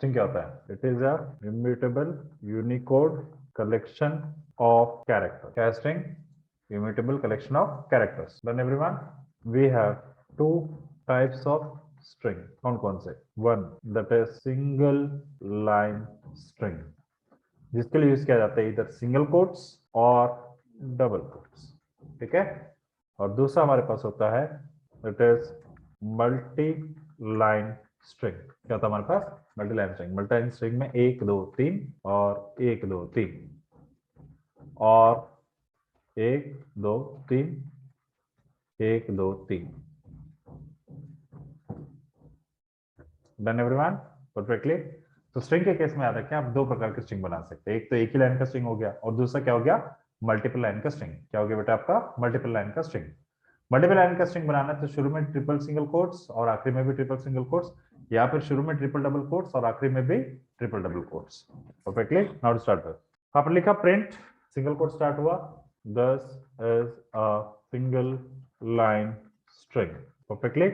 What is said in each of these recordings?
String क्या होता है? It is a immutable Unicode collection of character. क्या string? Immutable collection of characters. Done everyone? We have two types of string. कौन कौन से? One that is single line string, जिसके लिए use किया जाता है इधर सिंगल कोट्स और डबल कोट्स। ठीक है। और दूसरा हमारे पास होता है it is multi line string. क्या होता है हमारे पास? Multi line string. Multi line string में 1 2 3 और 1 2 3 और 1 2 3 1 2 3। Done everyone? परफेक्टली। तो स्ट्रिंग के केस में याद रखें आप दो प्रकार के स्ट्रिंग बना सकते हैं। एक तो एक ही लाइन का स्ट्रिंग हो गया और दूसरा क्या हो गया? मल्टीपल लाइन का स्ट्रिंग। क्या हो गया बेटा आपका? मल्टीपल लाइन का स्ट्रिंग। मल्टीपल लाइन का स्ट्रिंग बनाना तो शुरू में ट्रिपल सिंगल कोट्स और आखिरी में भी ट्रिपल सिंगल कोट्स, या फिर शुरू में ट्रिपल डबल कोट्स और आखिरी में भी triple double quotes. Perfectly. Now start. आपने लिखा प्रिंट, सिंगल कोट स्टार्ट हुआ, this is a single line string. Perfectly.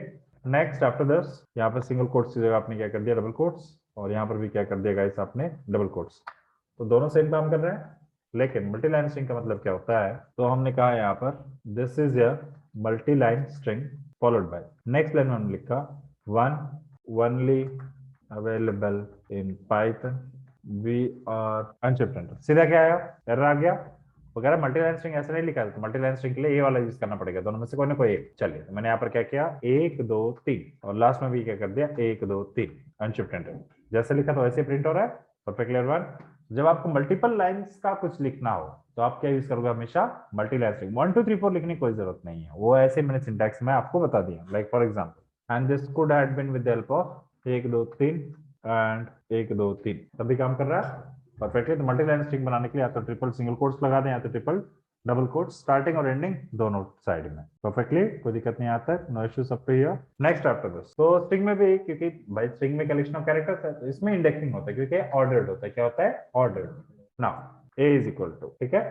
Next after this यहाँ पर सिंगल कोट्स की जगह आपने क्या कर दिया? Double quotes. और यहाँ पर भी क्या कर दिया गाइस आपने? Double quotes. तो दोनों सेम काम कर रहे हैं, लेकिन मल्टी लाइन स्ट्रिंग का मतलब क्या होता है? तो हमने कहा यहाँ पर this is a multi line string followed by, next line में हमने लिखा one only available in Python we are unshifted. सीधा क्या आया? एरर आ गया। वगैरह मल्टी लाइन स्ट्रिंग ऐसे नहीं लिखा है, तो मल्टी लाइन स्ट्रिंग के लिए ये वाला यूज करना पड़ेगा। दोनों में से कोई ना कोई एक। चलिए तो मैंने यहाँ पर क्या किया? 1 2 3 और लास्ट में भी क्या कर दिया? 1 2 3 अनशिफ्टेड। जैसे लिखा तो वैसे प्रिंट हो रहा है। Perfectly everyone. जब आपको मल्टीपल लाइंस का कुछ लिखना हो तो आप क्या यूज करोगे? हमेशा मल्टी लाइन स्ट्रिंग। 1 2 3 4 लिखने की कोई जरूरत नहीं है, वो ऐसे मैंने सिंटैक्स में आपको बता दिया। Like for example and this could have been with the help of 1 2 3 and 1 2 3 तभी काम कर रहा है। परफेक्टली। तो मल्टी लाइन स्ट्रिंग बनाने के लिए या तो ट्रिपल सिंगल कोट्स लगा दें या तो ट्रिपल डबल कोट्स, स्टार्टिंग और एंडिंग दोनों साइड में। परफेक्टली, कोई दिक्कत नहीं आता है। No issues up to here. Next after this, तो स्ट्रिंग में भी क्योंकि भाई स्ट्रिंग में कलेक्शन ऑफ कैरेक्टर्स है तो इसमें इंडेक्सिंग होता है क्योंकि ऑर्डर्ड होता है। क्या होता है? Ordered. Now A is equal to, ठीक है,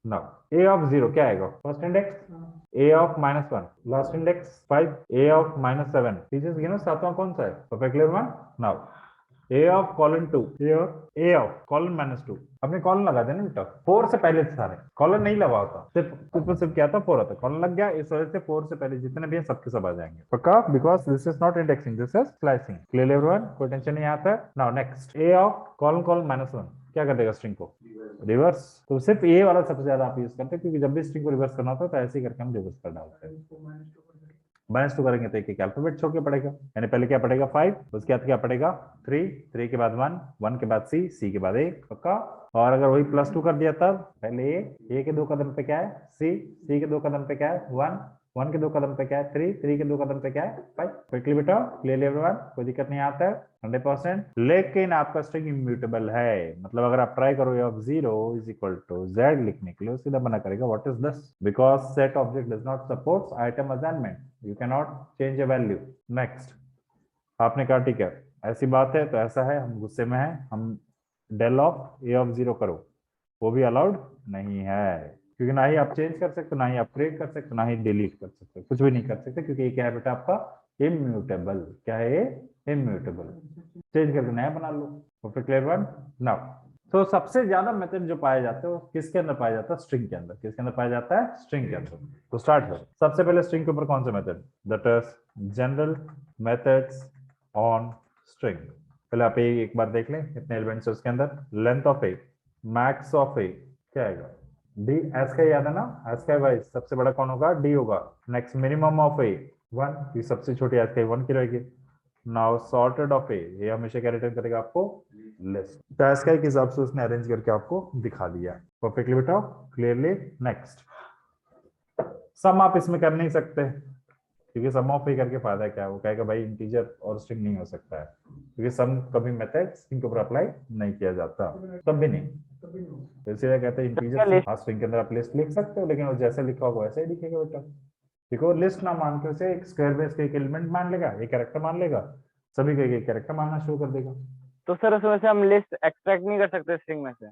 नाउ ए ऑफ 0 क्या आएगा? First index. A of -1 last index 5। A of -7 पीछे गिनो सातवां कौन सा है? Perfectly one. Now A of colon 2, A of colon -2। अपने कॉलन लगा देना बेटा, 4 से पहले सारे कॉलन नहीं लगा होता, सिर्फ ऊपर सिर्फ क्या था? 4 होता। कॉलन लग गया, इस वजह से 4 से पहले जितने भी हैं सबके सब आ जाएंगे। पक्का? Because this is not indexing, this is slicing. Clear everyone? कोई टेंशन नहीं आता है। Now next, A of colon colon -1 क्या कर देगा? स्ट्रिंग को रिवर्स। तो सिर्फ ये वाला सबसे ज्यादा आप यूज करते हैं क्योंकि जब भी स्ट्रिंग को रिवर्स करना होता है तो ऐसे ही करके हम रिवर्स कर डालते हैं। -2 करेंगे तो एक अल्फाबेट छोड़ के पड़ेगा, यानी पहले क्या पड़ेगा? 5, उसके बाद क्या पड़ेगा? 3, 3 के बाद 1, 1 के बाद C के बाद A। पक्का? और अगर वही +2 कर दिया तब पहले A के 2 कदम पे क्या है? C के 2 कदम पे क्या है? 1, 1 के 2 कदम पे क्या है? 3, 3 के 2 कदम पे क्या है? 5। क्विकली बेटा, क्लियरली एवरीवन? कोई दिक्कत नहीं आता है 100%। लेकिन आपका स्ट्रिंग इम्यूटेबल है, मतलब अगर आप ट्राई करो of 0 is equal to Z लिखने के लिए, सीधा मना करेगा what is this, because set object does not supports item assignment, you can not change a value. Next, आपने कहा ठीक है ऐसी बात है तो ऐसा है, हम गुस्से में हैं, हम डेल ऑफ ए ऑफ 0 करो, वो भी अलाउड नहीं है क्योंकि ना ही आप चेंज कर सकते, ना ही आप क्रिएट कर सकते, ना ही डिलीट कर सकते, कुछ भी नहीं कर सकते क्योंकि ये क्या है बेटा? आपका इम्यूटेबल। क्या है ये? इम्यूटेबल। चेंज करके नया बना लो। Perfect clear one? नाउ तो सबसे ज्यादा मेथड जो पाया जाता है वो किसके अंदर पाया जाता है? स्ट्रिंग के अंदर। किसके अंदर पाया जाता है? स्ट्रिंग के अंदर। तो स्टार्ट करो। सबसे पहले स्ट्रिंग के ऊपर कौन सा method? That is general methods on string. पहले आप एक बार देख लें कितने एलिमेंट्स है उसके अंदर। Length of A, max of A क्या आएगा? डी। एस का याद है ना? एस का वाइज सबसे बड़ा कौन होगा? डी होगा। नेक्स्ट, मिनिमम ऑफ ए 1, ये सबसे छोटी एस का 1 की रहेगी। नाउ सॉर्टेड ऑफ ए, ये हमेशा क्या रिटर्न करेगा आपको? लिस्ट। तो एस का के हिसाब से उसने अरेंज करके आपको दिखा दिया। परफेक्टली बेटा, क्लियरली। नेक्स्ट, सम आप इसमें कर नहीं सकते क्योंकि सम ऑफ ए करके फायदा क्या है? वो कहेगा भाई इंटीजर और स्ट्रिंग नहीं हो सकता है क्योंकि सम कभी मेथड स्ट्रिंग के ऊपर अप्लाई नहीं किया जाता, तब भी नहीं। तो इसीलिए कहते हैं इंटीजर स्ट्रिंग के अंदर आप लिस्ट लिख सकते हो, लेकिन वो जैसे लिखा होगा वैसे ही दिखेगा बेटा। देखो लिस्ट ना मान के उसे एक स्क्वायर बेस का एक एलिमेंट मान लेगा, एक कैरेक्टर मान लेगा, सभी को एक कैरेक्टर मानना शुरू कर देगा। तो सर उसमें से हम लिस्ट एक्सट्रैक्ट नहीं कर सकते स्ट्रिंग में से?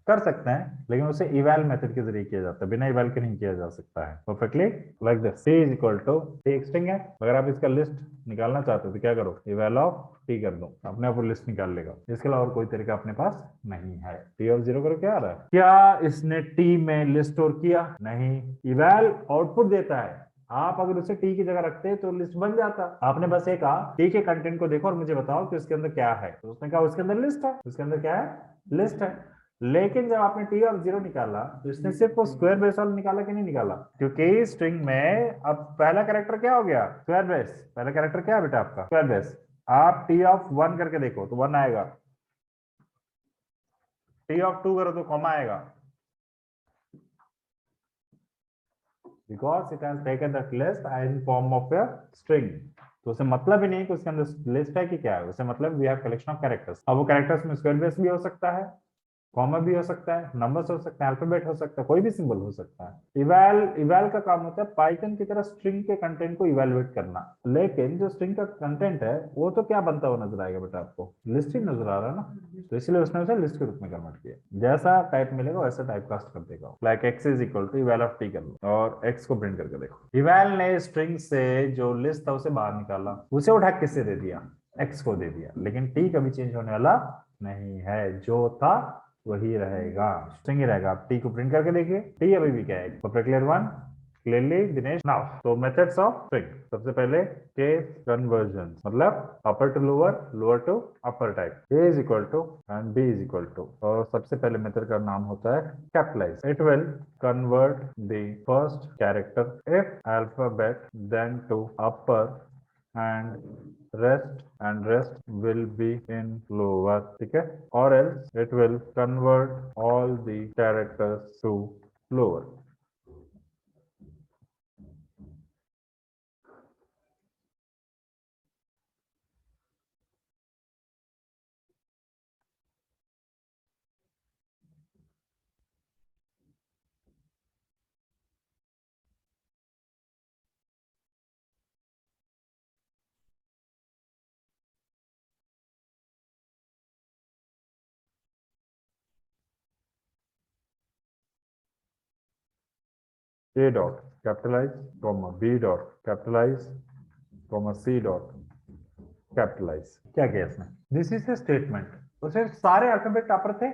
कर सकते हैं, लेकिन उसे इवैल मेथड के जरिए किया जाता है, बिना इवैल के नहीं किया जा सकता है। Perfectly like this, T is equal to, T एक स्ट्रिंग है, अगर आप इसका लिस्ट निकालना चाहते हो तो क्या करो, इवैल ऑफ टी कर दो, अपने आप लिस्ट निकाल लेगा। इसके अलावा और कोई तरीका अपने पास नहीं है। टी ऑफ जीरो करो, क्या आ रहा है, क्या इसने टी में लिस्ट स्टोर किया, नहीं, इवैल आउटपुट देता है। आप अगर उसे टी की जगह रखते तो लिस्ट बन जाता। आपने बस एक कहा टी के कंटेंट को देखो और मुझे बताओ कि उसके अंदर क्या है, तो उसने कहा उसके अंदर लिस्ट है, उसके अंदर क्या है, लिस्ट है। लेकिन जब आपने टी ऑफ जीरो निकाला तो इसने सिर्फ वो स्क्वायर ब्रेस वाला निकाला कि नहीं निकाला, क्योंकि स्ट्रिंग में अब पहला कैरेक्टर क्या हो गया, स्क्वायर ब्रेस। पहला कैरेक्टर क्या है बेटा आपका, स्क्वायर ब्रेस। आप टी ऑफ वन करके देखो तो वन आएगा, टी ऑफ टू करो तो कॉमा आएगा, because it has taken that list in form of a string. तो उसे मतलब ही नहीं कि उसके अंदर लिस्ट है कि क्या है, उसे मतलब we have collection of characters. अब वो कैरेक्टर्स में स्क्वायर ब्रेस भी हो सकता है, कॉमा भी हो सकता है, नंबर्स हो सकते हैं, अल्फाबेट हो सकता है, कोई भी सिंबल हो सकता है। इवैल इवैल का काम होता है पाइथन की तरह स्ट्रिंग के कंटेंट को इवैल्यूएट करना, लेकिन जो स्ट्रिंग का कंटेंट है वो तो क्या बनता हुआ नजर आएगा बेटा आपको, लिस्ट ही नजर आ रहा है ना, तो इसलिए उसने उसे लिस्ट के रूप में कन्वर्ट किया। जैसा टाइप मिलेगा वैसा टाइप कास्ट कर देगा, like X is equal to eval of T कर लो और एक्स को प्रिंट करके देखो। इवैल ने स्ट्रिंग से जो लिस्ट था उसे बाहर निकाला, उसे उठा किससे दे दिया, एक्स को दे दिया, लेकिन टी कभी चेंज होने वाला नहीं है, जो था वही रहेगा, स्ट्रिंग ही रहेगा। आप टी को प्रिंट करके देखिए, टी अभी भी क्या है, clear one, clearly Dinesh now. तो मेथड्स ऑफ स्ट्रिंग, सबसे पहले केस कन्वर्जन, मतलब upper to lower, lower to upper type, A is equal to and B is equal to, और सबसे पहले मेथड का नाम होता है capitalize. It will convert the first character if alphabet then to upper and rest will be in lower, ठीक है, or else it will convert all the characters to lower. A dot capitalize, comma B dot capitalize, comma C dot capitalize। क्या किया इसने, this is a statement, उसे सारे alphabet अपर थे,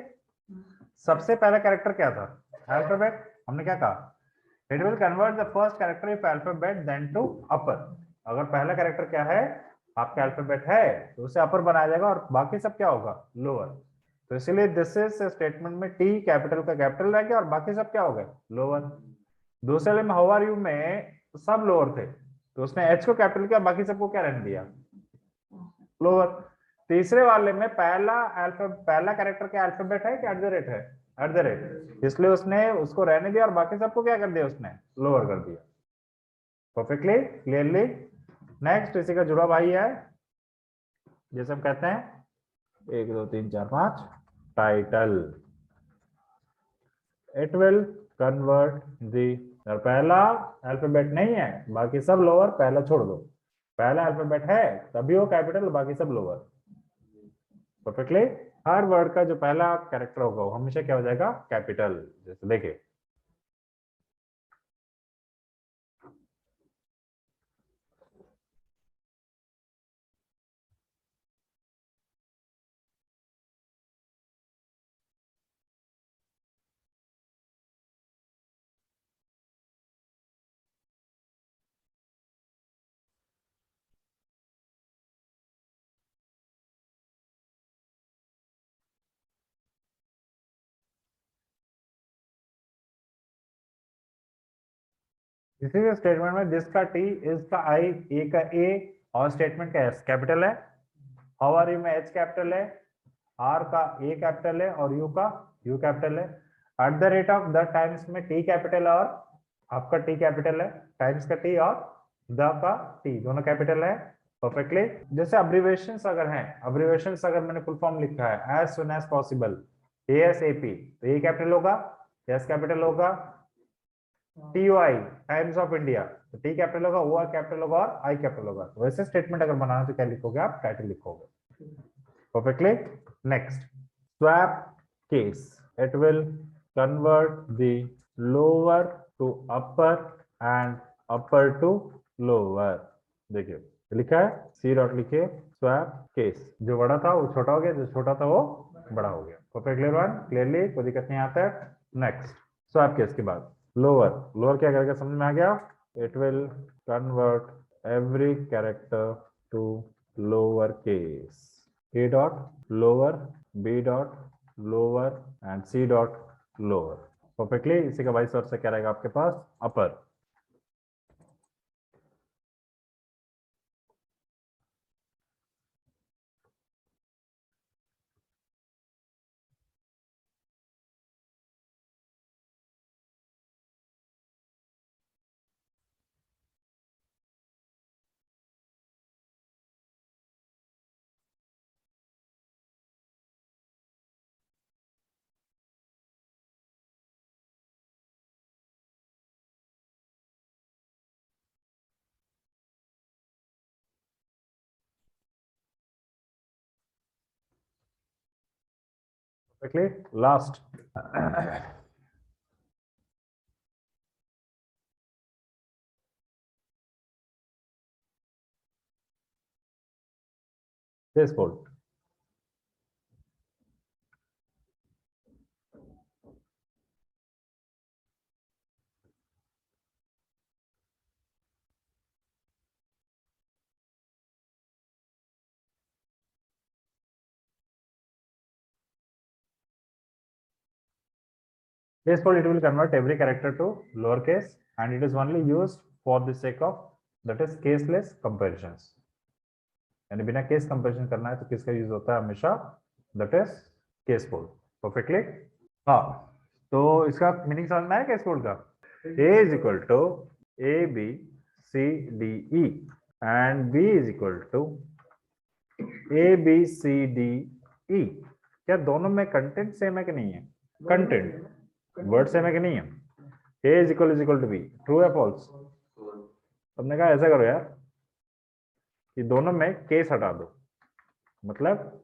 सबसे पहला कैरेक्टर क्या था, अल्फाबेट, हमने क्या कहा, it will convert the first character if alphabet then to upper. अगर पहला कैरेक्टर क्या है आपका अल्फाबेट है तो उसे अपर बनाया जाएगा और बाकी सब क्या होगा, लोअर। तो इसलिए दिस इज स्टेटमेंट में टी कैपिटल का कैपिटल रह गया और बाकी सब क्या हो गए, लोअर। दूसरे वाले में हाउ आर यू में सब लोअर थे, तो उसने एच को कैपिटल किया, बाकी सबको क्या रहने दिया, लोअर। तीसरे वाले में पहला कैरेक्टर क्या अल्फाबेट है कि एट द रेट है, एट द रेट, इसलिए उसने उसको रहने दिया और बाकी सबको क्या कर दिया, उसने लोअर कर दिया। Perfectly clearly. नेक्स्ट इसी का जुड़ा भाई है, जैसे हम कहते हैं 1 2 3 4 5 टाइटल। इट विल कन्वर्ट दी, पहला अल्फाबेट नहीं है बाकी सब लोअर, पहला छोड़ दो, पहला अल्फाबेट है तभी वो कैपिटल, बाकी सब लोअर। परफेक्टली, हर वर्ड का जो पहला कैरेक्टर होगा वो हमेशा क्या हो जाएगा, कैपिटल। जैसे देखिए इसी स्टेटमेंट में दिस का टी, इज का आई, ए का ए और स्टेटमेंट का एस कैपिटल है, हाउ आर यू में एच कैपिटल है, आर का ए कैपिटल है और यू का यू कैपिटल है। At the rate of the times में टी कैपिटल और आपका टी कैपिटल है, टाइम्स का टी और द का टी दोनों कैपिटल है। परफेक्टली। जैसे अब्रिवेशंस अगर हैं, अब्रिवेशंस अगर मैंने फुल फॉर्म लिखा है as soon as possible, ASAP, तो ए कैपिटल होगा, एस कैपिटल होगा, टीओआई टाइम्स ऑफ इंडिया, तो टी कैपिटल होगा, ओ कैपिटल होगा और आई कैपिटल होगा। तो वैसे स्टेटमेंट अगर बनाना तो क्या लिखोगे आप, टाइटल लिखोगे। Perfectly. Next, swap case. It will convert the lower to upper and upper to lower. देखिए लिखा है सी डॉट लिखिए स्वैप केस, जो बड़ा था वो छोटा हो गया, जो छोटा था वो बड़ा हो गया। परफेक्ट क्लियर वन, क्लियरली, कोई दिक्कत नहीं आता है। नेक्स्ट स्वैप केस के बाद लोअर, लोअर क्या करेगा समझ में आ गया? It will convert every character to lower case, A dot lower, B dot lower and C dot lower. Perfectly, इसी का वाइस वर्सा क्या रहेगा आपके पास? अपर। Perfectly. Last. This fold. This fold it will convert every character to lowercase and it is only used for the sake of that is caseless comparisons. यानी बिना case comparison करना है तो किसका यूज होता है हमेशा? That is case fold. Perfectly. हाँ, तो इसका मीनिंग समझ में आया केस फोल्ड का? A is equal to A B C D E and B is equal to A B C D E। क्या दोनों में कंटेंट सेम है कि नहीं है? कंटेंट वर्ड सेम है कि नहीं है? A is equal to B, true है फॉल्स? तुमने कहा ऐसा करो यार कि दोनों में केस हटा दो, मतलब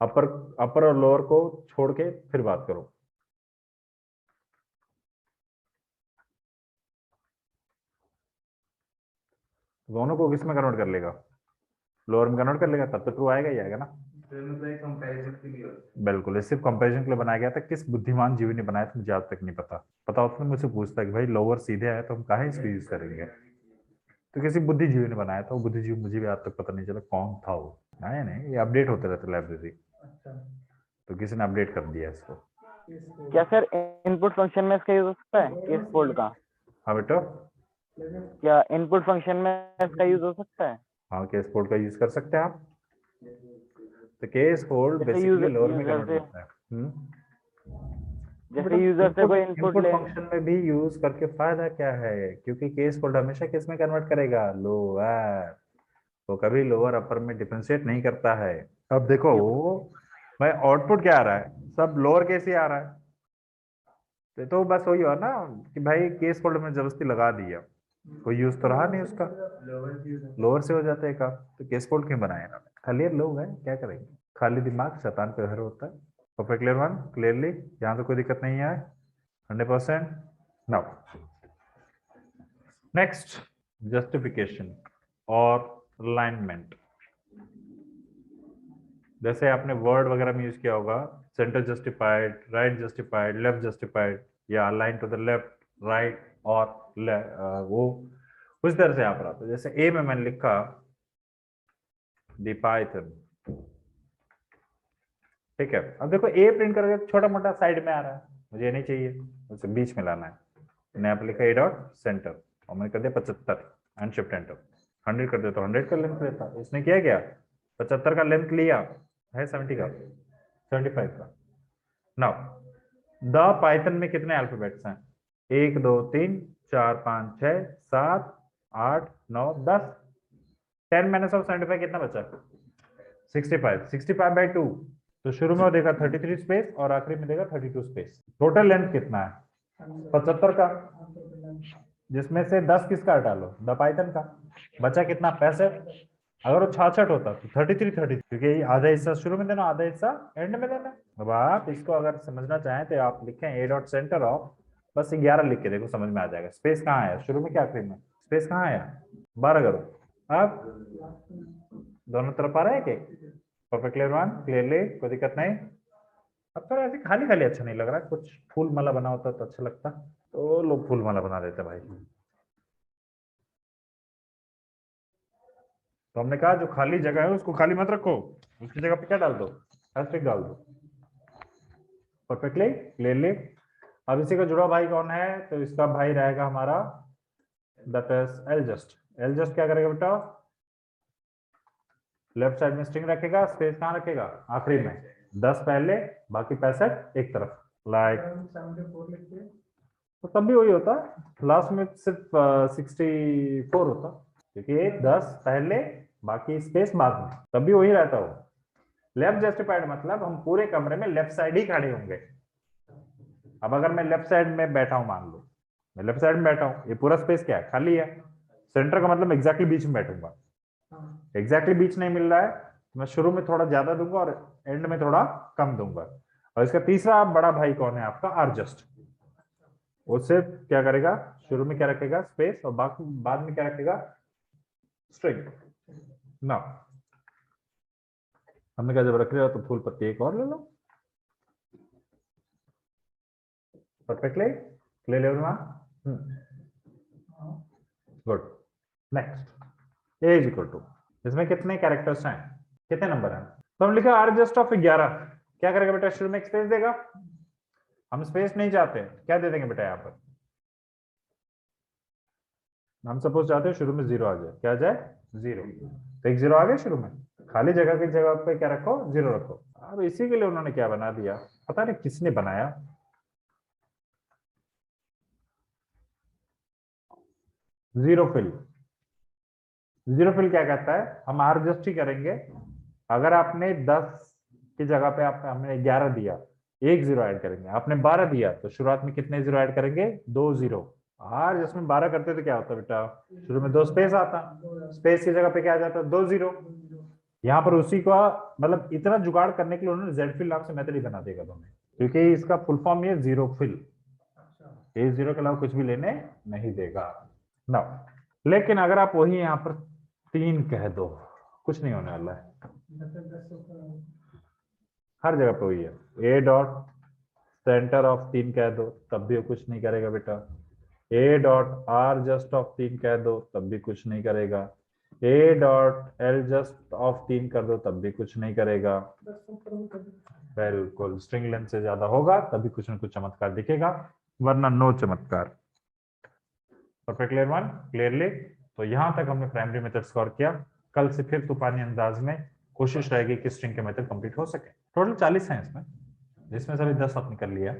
अपर और लोअर को छोड़ के फिर बात करो। दोनों को किस में कन्वर्ट कर लेगा? लोअर में कन्वर्ट कर लेगा, तब तो ट्रू आएगा ही आएगा ना। बिल्कुल, ये सिर्फ कंपैरिजन के लिए बनाया गया था। किस बुद्धिमान जीवी ने बनाया था मुझे आज तक नहीं पता। पता होता तो मुझसे पूछता कि भाई लोअर सीधे है तो हम काहे इसको यूज करेंगे। तो किसी बुद्धिजीवी ने बनाया था, वो बुद्धिजीवी मुझे भी आज तक पता नहीं चला कौन था वो। नहीं, ये अपडेट होते रहते लाइब्रेरी, तो किसी ने अपडेट कर दिया इसको। क्या सर इनपुट फंक्शन में इसका यूज हो सकता है केस फोल्ड का? हाँ बेटा, क्या इनपुट फंक्शन में इसका यूज हो सकता है? हाँ केस फोल्ड का यूज कर सकते हैं आप। तो केस फोल्ड बेसिकली लोअर में कन्वर्ट होता है। जैसे यूजर से कोई इनपुट फंक्शन में भी यूज करके फायदा क्या है? क्योंकि केस फोल्ड हमेशा किस में कन्वर्ट करेगा? लोअर। तो कभी लोअर अपर में डिफरेंशिएट नहीं करता है। अब देखो भाई आउटपुट क्या आ रहा है? सब लोअर केस ही आ रहा है। तो बस वही हुआ ना कि भाई केस फोल्ड में जबरदस्ती लगा दिया, कोई यूज तो रहा नहीं उसका, लोअर से हो जाता है का। तो केस फोल्ड क्यों बनाया इन्होंने? खाली लोग हैं, क्या करेंगे? खाली दिमाग शैतान पे घर होता है। परफेक्ट क्लियर वन, क्लियरली, यहाँ तो कोई दिक्कत नहीं है 100%। नाउ नेक्स्ट, जस्टिफिकेशन और अलाइनमेंट। जैसे आपने वर्ड वगैरह में यूज किया होगा, centre justified, right justified, left justified, या align to the left, right और वो उस तरह से यहाँ पर आता है। जैसे ए में मैंने लिखा द पाइथन, ठीक है। अब देखो ए प्रिंट करके छोटा मोटा साइड में आ रहा है, मुझे ये नहीं चाहिए, उसे बीच में लाना है। मैंने यहाँ पर लिखा ए डॉट सेंटर और मैंने कर दिया 75 एंड शिफ्ट एंटर। 100 कर दिया तो 100 का लेंथ लेता। इसने किया क्या? 75 का लेंथ लिया है 70 का, 75 का। नाउ द पाइथन में कितने अल्फाबेट्स हैं? 1 2 3 4 5 6 7 8 9 10। 10 माइनस ऑफ 75 कितना बचा? 65। 65 बाई 2, तो शुरू में वो देगा 33 स्पेस और आखिरी में देगा 32 स्पेस। टोटल लेंथ कितना है? 75 का, जिसमें से 10 किसका हटा लो? द पाइथन का। बचा कितना? 65। अगर वो 66 होता तो 33 क्योंकि ये आधा हिस्सा शुरू में देना, आधा हिस्सा एंड में देना। अब आप इसको अगर समझना चाहें तो आप लिखें ए डॉट सेंटर ऑफ, बस 11 लिख के देखो, समझ में आ जाएगा। स्पेस कहाँ आया शुरू में, क्या आखिरी में, स्पेस कहाँ आया, 12 करो। अब दोनों तरफ आ रहा है कि परफेक्ट क्लियर वन, क्लियरली, कोई दिक्कत नहीं। अब थोड़ा ऐसे खाली खाली अच्छा नहीं लग रहा, कुछ फूल माला बना होता तो अच्छा लगता, तो लोग फूल माला बना देते भाई। तो हमने कहा जो खाली जगह है उसको खाली मत रखो, उसकी जगह पे क्या डाल दो, एस्टेरिस्क डाल दो। Perfectly clearly. अब इसी का जुड़ा भाई कौन है, तो इसका भाई रहेगा हमारा that is L just. L just क्या करेगा बेटा, लेफ्ट साइड में स्ट्रिंग रखेगा, स्पेस कहाँ रखेगा, आखिरी में, 10 पहले बाकी 65 एक तरफ, लाइक। तो तब भी वही होता, लास्ट में सिर्फ 64 होता, क्योंकि 10 पहले बाकी स्पेस बाद में, तब भी वही रहता हो। लेफ्ट जस्टिफाइड मतलब हम पूरे कमरे में लेफ्ट साइड ही खड़े होंगे। अब अगर मैं लेफ्ट साइड में बैठा हूं, मान लो मैं लेफ्ट साइड में बैठा हूं, ये पूरा स्पेस क्या है, खाली है। सेंटर का मतलब एग्जैक्टली बीच में बैठूंगा, एग्जैक्टली बीच नहीं मिल रहा है, मैं शुरू में थोड़ा ज्यादा दूंगा और एंड में थोड़ा कम दूंगा। और इसका तीसरा बड़ा भाई कौन है आपका, आर जस्ट। उससे क्या करेगा, शुरू में क्या रखेगा, स्पेस, और बाकी बाद में क्या रखेगा, स्ट्रिंग। ना हमने कहा जब रख रहे हो तो फूल पत्ती एक और ले लो। Perfectly clear everyone, good. Next, A is equal to, इसमें कितने कैरेक्टर्स हैं, कितने नंबर हैं, तो हम लिखा आर जस्ट ऑफ 11। क्या करेगा बेटा, शुरू में एक स्पेस देगा, हम स्पेस नहीं चाहते, क्या दे देंगे बेटा यहाँ पर, हम सपोज चाहते हैं शुरू में 0 आ जाए, क्या आ जाए, 0, तो एक 0 आ गया शुरू में, खाली जगह की जगह पे क्या रखो, 0 रखो। अब इसी के लिए उन्होंने क्या बना दिया, पता नहीं किसने बनाया, जीरो फिल। जीरो फिल क्या कहता है, हम आर जस्ट ही करेंगे, अगर आपने 10 की जगह पे आप हमने 11 दिया, एक 0 ऐड करेंगे, आपने 12 दिया तो शुरुआत में कितने 0 ऐड करेंगे, 2 0। आर जिसमें 12 करते तो क्या होता बेटा, शुरू में 2 स्पेस आता, स्पेस की जगह पे क्या आ जाता, 2 0। यहाँ पर उसी का मतलब इतना जुगाड़ करने के लिए उन्होंने जेड फिल नाम से मेथड ही बना देगा दोनों, क्योंकि इसका फुल फॉर्म ये जीरो फिल, ए 0 के अलावा कुछ भी लेने नहीं देगा ना। लेकिन अगर आप वही यहाँ पर 3 कह दो, कुछ नहीं होने वाला है, हर जगह पे वही है। ए डॉट सेंटर ऑफ 3 कह दो तब भी वो कुछ नहीं करेगा बेटा, ए डॉट आर जस्ट ऑफ 3 कह दो तब भी कुछ नहीं करेगा, ए डॉट एल जस्ट ऑफ 3 कर दो तब भी कुछ नहीं करेगा। बिल्कुल, स्ट्रिंग लेंथ से ज्यादा होगा तभी कुछ ना कुछ चमत्कार दिखेगा, वरना नो चमत्कार। Perfect clear one, clearly. तो यहां तक हमने प्राइमरी मेथड स्कोर किया, कल से फिर तूफानी अंदाज में कोशिश रहेगी कि स्ट्रिंग के मेथड कंप्लीट हो सके। टोटल 40 हैं इसमें, जिसमें से अभी 10 आपने कर लिया।